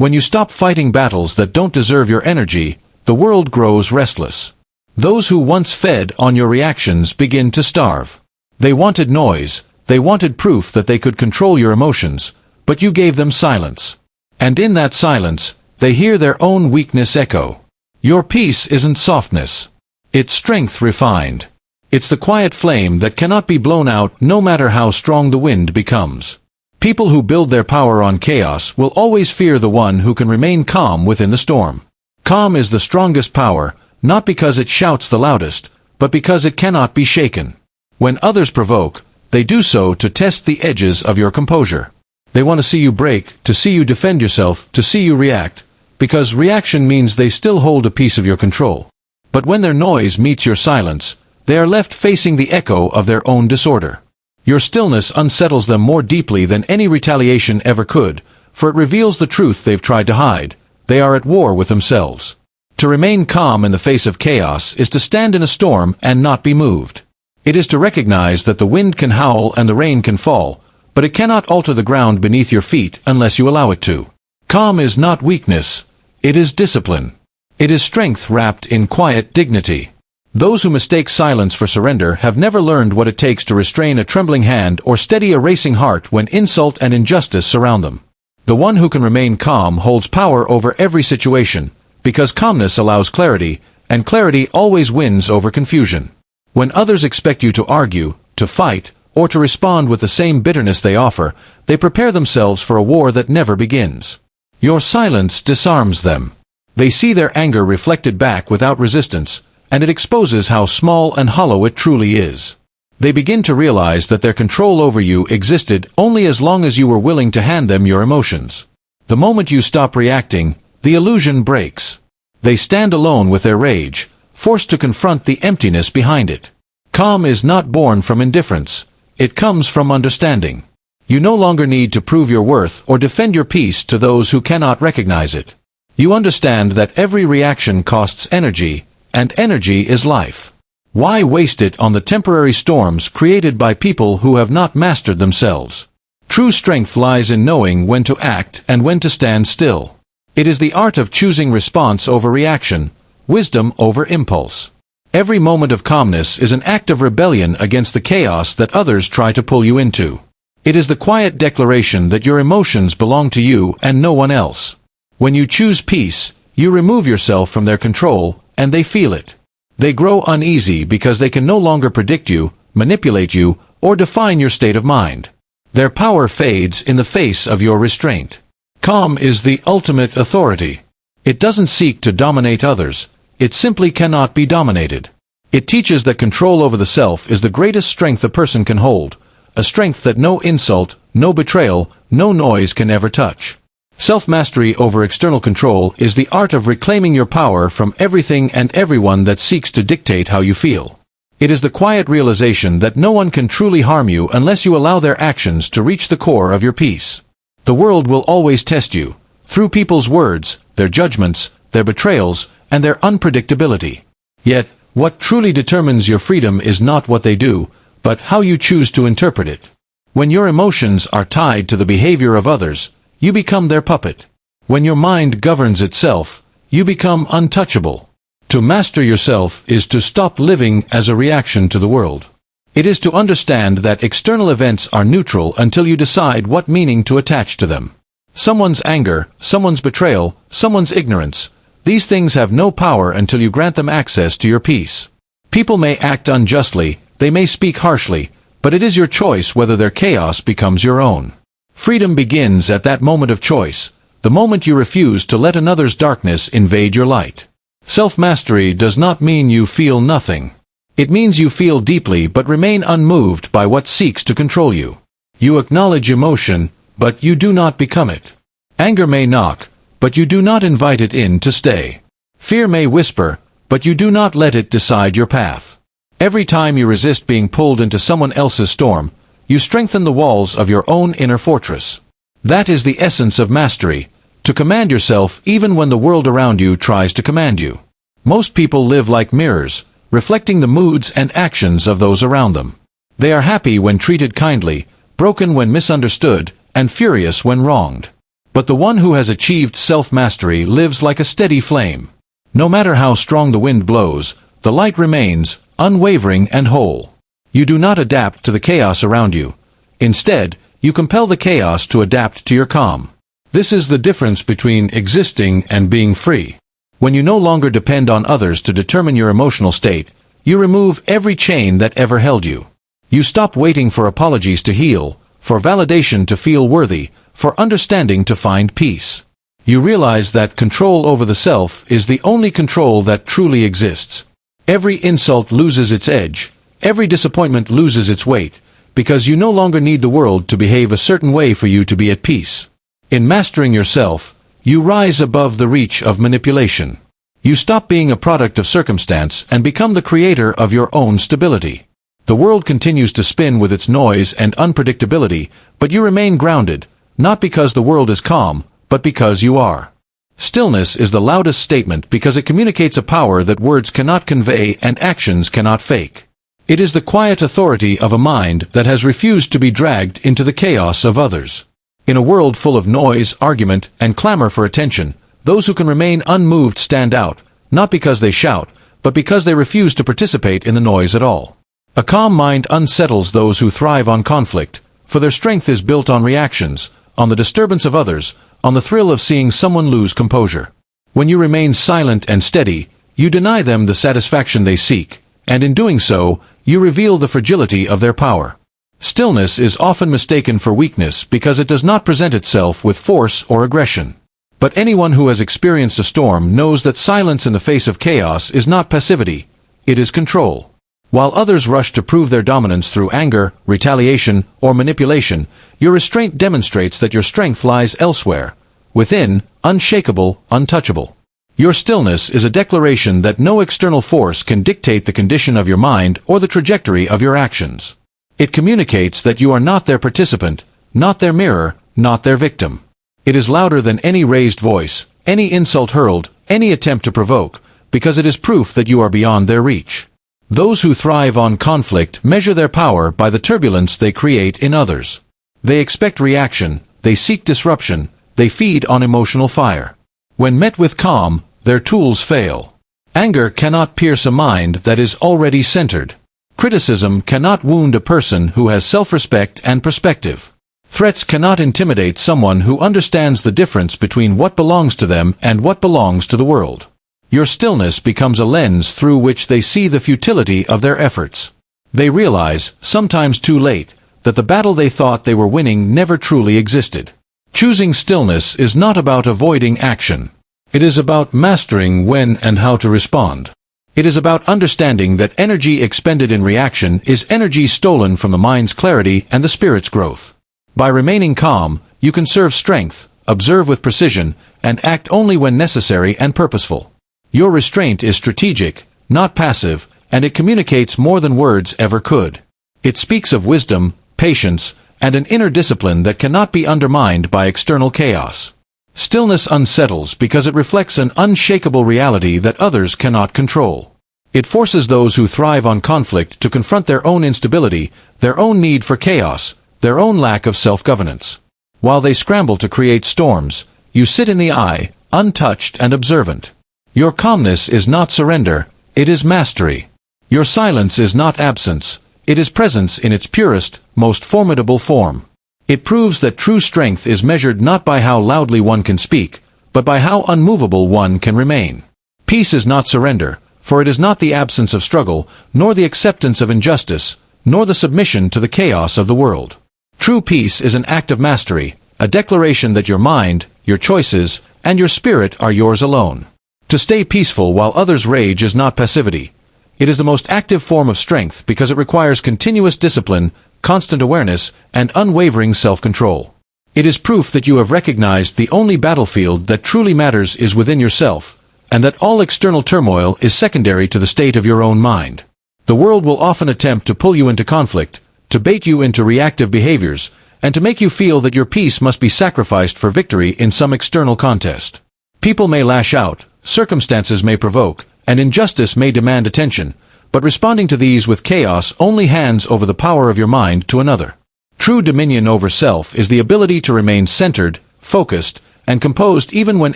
When you stop fighting battles that don't deserve your energy, the world grows restless. Those who once fed on your reactions begin to starve. They wanted noise, they wanted proof that they could control your emotions, but you gave them silence. And in that silence, they hear their own weakness echo. Your peace isn't softness. It's strength refined. It's the quiet flame that cannot be blown out no matter how strong the wind becomes. People who build their power on chaos will always fear the one who can remain calm within the storm. Calm is the strongest power, not because it shouts the loudest, but because it cannot be shaken. When others provoke, they do so to test the edges of your composure. They want to see you break, to see you defend yourself, to see you react, because reaction means they still hold a piece of your control. But when their noise meets your silence, they are left facing the echo of their own disorder. Your stillness unsettles them more deeply than any retaliation ever could, for it reveals the truth they've tried to hide. They are at war with themselves. To remain calm in the face of chaos is to stand in a storm and not be moved. It is to recognize that the wind can howl and the rain can fall, but it cannot alter the ground beneath your feet unless you allow it to. Calm is not weakness, it is discipline. It is strength wrapped in quiet dignity. Those who mistake silence for surrender have never learned what it takes to restrain a trembling hand or steady a racing heart when insult and injustice surround them. The one who can remain calm holds power over every situation, because calmness allows clarity, and clarity always wins over confusion. When others expect you to argue, to fight, or to respond with the same bitterness they offer, they prepare themselves for a war that never begins. Your silence disarms them. They see their anger reflected back without resistance, and it exposes how small and hollow it truly is. They begin to realize that their control over you existed only as long as you were willing to hand them your emotions. The moment you stop reacting, the illusion breaks. They stand alone with their rage, forced to confront the emptiness behind it. Calm is not born from indifference. It comes from understanding. You no longer need to prove your worth or defend your peace to those who cannot recognize it. You understand that every reaction costs energy, and energy is life. Why waste it on the temporary storms created by people who have not mastered themselves? True strength lies in knowing when to act and when to stand still. It is the art of choosing response over reaction, wisdom over impulse. Every moment of calmness is an act of rebellion against the chaos that others try to pull you into. It is the quiet declaration that your emotions belong to you and no one else. When you choose peace, you remove yourself from their control, and they feel it. They grow uneasy because they can no longer predict you, manipulate you, or define your state of mind. Their power fades in the face of your restraint. Calm is the ultimate authority. It doesn't seek to dominate others. It simply cannot be dominated. It teaches that control over the self is the greatest strength a person can hold, a strength that no insult, no betrayal, no noise can ever touch. Self-mastery over external control is the art of reclaiming your power from everything and everyone that seeks to dictate how you feel. It is the quiet realization that no one can truly harm you unless you allow their actions to reach the core of your peace. The world will always test you, through people's words, their judgments, their betrayals, and their unpredictability. Yet, what truly determines your freedom is not what they do, but how you choose to interpret it. When your emotions are tied to the behavior of others, you become their puppet. When your mind governs itself, you become untouchable. To master yourself is to stop living as a reaction to the world. It is to understand that external events are neutral until you decide what meaning to attach to them. Someone's anger, someone's betrayal, someone's ignorance, these things have no power until you grant them access to your peace. People may act unjustly, they may speak harshly, but it is your choice whether their chaos becomes your own. Freedom begins at that moment of choice, the moment you refuse to let another's darkness invade your light. Self-mastery does not mean you feel nothing. It means you feel deeply but remain unmoved by what seeks to control you. You acknowledge emotion, but you do not become it. Anger may knock, but you do not invite it in to stay. Fear may whisper, but you do not let it decide your path. Every time you resist being pulled into someone else's storm, you strengthen the walls of your own inner fortress. That is the essence of mastery, to command yourself even when the world around you tries to command you. Most people live like mirrors, reflecting the moods and actions of those around them. They are happy when treated kindly, broken when misunderstood, and furious when wronged. But the one who has achieved self-mastery lives like a steady flame. No matter how strong the wind blows, the light remains, unwavering and whole. You do not adapt to the chaos around you. Instead, you compel the chaos to adapt to your calm. This is the difference between existing and being free. When you no longer depend on others to determine your emotional state, you remove every chain that ever held you. You stop waiting for apologies to heal, for validation to feel worthy, for understanding to find peace. You realize that control over the self is the only control that truly exists. Every insult loses its edge, every disappointment loses its weight, because you no longer need the world to behave a certain way for you to be at peace. In mastering yourself, you rise above the reach of manipulation. You stop being a product of circumstance and become the creator of your own stability. The world continues to spin with its noise and unpredictability, but you remain grounded, not because the world is calm, but because you are. Stillness is the loudest statement because it communicates a power that words cannot convey and actions cannot fake. It is the quiet authority of a mind that has refused to be dragged into the chaos of others. In a world full of noise, argument, and clamor for attention, those who can remain unmoved stand out, not because they shout, but because they refuse to participate in the noise at all. A calm mind unsettles those who thrive on conflict, for their strength is built on reactions, on the disturbance of others, on the thrill of seeing someone lose composure. When you remain silent and steady, you deny them the satisfaction they seek, and in doing so, you reveal the fragility of their power. Stillness is often mistaken for weakness because it does not present itself with force or aggression. But anyone who has experienced a storm knows that silence in the face of chaos is not passivity, it is control. While others rush to prove their dominance through anger, retaliation, or manipulation, your restraint demonstrates that your strength lies elsewhere, within, unshakable, untouchable. Your stillness is a declaration that no external force can dictate the condition of your mind or the trajectory of your actions. It communicates that you are not their participant, not their mirror, not their victim. It is louder than any raised voice, any insult hurled, any attempt to provoke, because it is proof that you are beyond their reach. Those who thrive on conflict measure their power by the turbulence they create in others. They expect reaction, they seek disruption, they feed on emotional fire. When met with calm, their tools fail. Anger cannot pierce a mind that is already centered. Criticism cannot wound a person who has self-respect and perspective. Threats cannot intimidate someone who understands the difference between what belongs to them and what belongs to the world. Your stillness becomes a lens through which they see the futility of their efforts. They realize, sometimes too late, that the battle they thought they were winning never truly existed. Choosing stillness is not about avoiding action. It is about mastering when and how to respond. It is about understanding that energy expended in reaction is energy stolen from the mind's clarity and the spirit's growth. By remaining calm, you conserve strength, observe with precision, and act only when necessary and purposeful. Your restraint is strategic, not passive, and it communicates more than words ever could. It speaks of wisdom, patience, and an inner discipline that cannot be undermined by external chaos. Stillness unsettles because it reflects an unshakable reality that others cannot control. It forces those who thrive on conflict to confront their own instability, their own need for chaos, their own lack of self-governance. While they scramble to create storms, you sit in the eye, untouched and observant. Your calmness is not surrender, it is mastery. Your silence is not absence, it is presence in its purest, most formidable form. It proves that true strength is measured not by how loudly one can speak, but by how unmovable one can remain. Peace is not surrender, for it is not the absence of struggle, nor the acceptance of injustice, nor the submission to the chaos of the world. True peace is an act of mastery, a declaration that your mind, your choices, and your spirit are yours alone. To stay peaceful while others rage is not passivity. It is the most active form of strength because it requires continuous discipline, constant awareness, and unwavering self-control. It is proof that you have recognized the only battlefield that truly matters is within yourself, and that all external turmoil is secondary to the state of your own mind. The world will often attempt to pull you into conflict, to bait you into reactive behaviors, and to make you feel that your peace must be sacrificed for victory in some external contest. People may lash out, circumstances may provoke, and injustice may demand attention, but responding to these with chaos only hands over the power of your mind to another. True dominion over self is the ability to remain centered, focused, and composed even when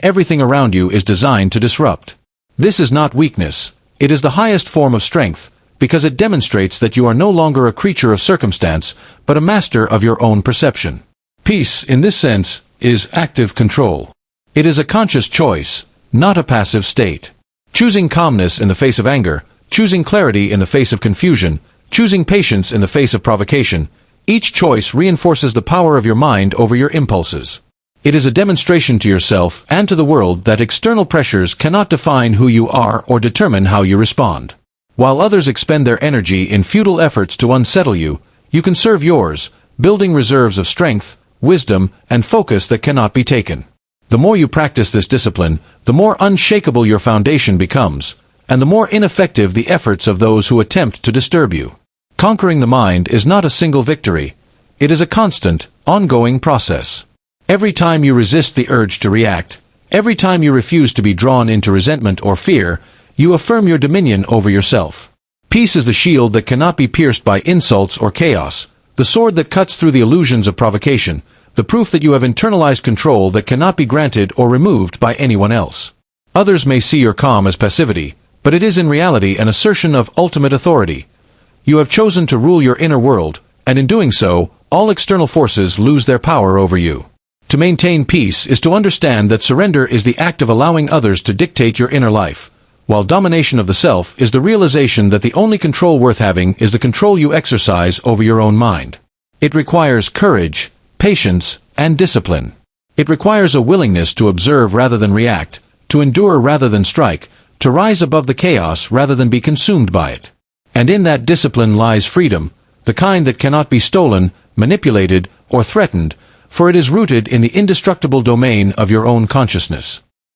everything around you is designed to disrupt. This is not weakness. It is the highest form of strength, because it demonstrates that you are no longer a creature of circumstance, but a master of your own perception. Peace, in this sense, is active control. It is a conscious choice, not a passive state. Choosing calmness in the face of anger, choosing clarity in the face of confusion, choosing patience in the face of provocation, each choice reinforces the power of your mind over your impulses. It is a demonstration to yourself and to the world that external pressures cannot define who you are or determine how you respond. While others expend their energy in futile efforts to unsettle you, you conserve yours, building reserves of strength, wisdom, and focus that cannot be taken. The more you practice this discipline, the more unshakable your foundation becomes, and the more ineffective the efforts of those who attempt to disturb you. Conquering the mind is not a single victory. It is a constant, ongoing process. Every time you resist the urge to react, every time you refuse to be drawn into resentment or fear, you affirm your dominion over yourself. Peace is the shield that cannot be pierced by insults or chaos, the sword that cuts through the illusions of provocation, the proof that you have internalized control that cannot be granted or removed by anyone else. Others may see your calm as passivity, but it is in reality an assertion of ultimate authority. You have chosen to rule your inner world, and in doing so, all external forces lose their power over you. To maintain peace is to understand that surrender is the act of allowing others to dictate your inner life, while domination of the self is the realization that the only control worth having is the control you exercise over your own mind. It requires courage, patience, and discipline. It requires a willingness to observe rather than react, to endure rather than strike, to rise above the chaos rather than be consumed by it. And in that discipline lies freedom, the kind that cannot be stolen, manipulated, or threatened, for it is rooted in the indestructible domain of your own consciousness.